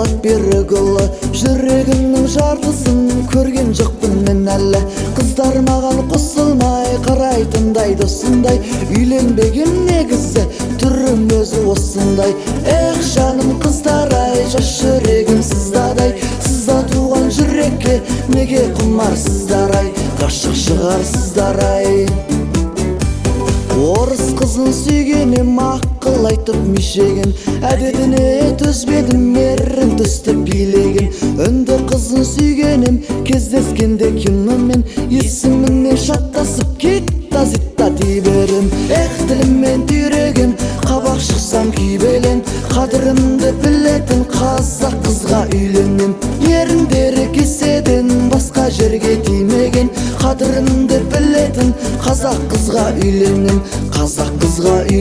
айлап бері гүлі, жүрегімнің жартысын көрген жоқпын мен әлі. Қыздар маған қосылмай қарайтындай досындай, үйленбеген негізі түрім өзі осындай. Эх жаным қыздар-ай, жас жүрегім сыздадай, сызда туған жүрекке неге құмарсыздар-ай, ғашық шығарсыздар-ай. Орыс қызын сүйгенем, ақыл айтып мешеген, әдетіне төзбедім, мерін төстеп билеген. Үнді қызын сүйгенем, кездескенде киномен, есіміне шаттасып кетта зитта дейберім. Эх тілім мен түйрегім, қабақ шықсам күйбелен, қадірімді білетін қазақ қызға үйленем. Еріндері кеседен басқа жерге тимеген, қадірімді білетін қазақ қызға үйленем. Қазақ қызға үйленем.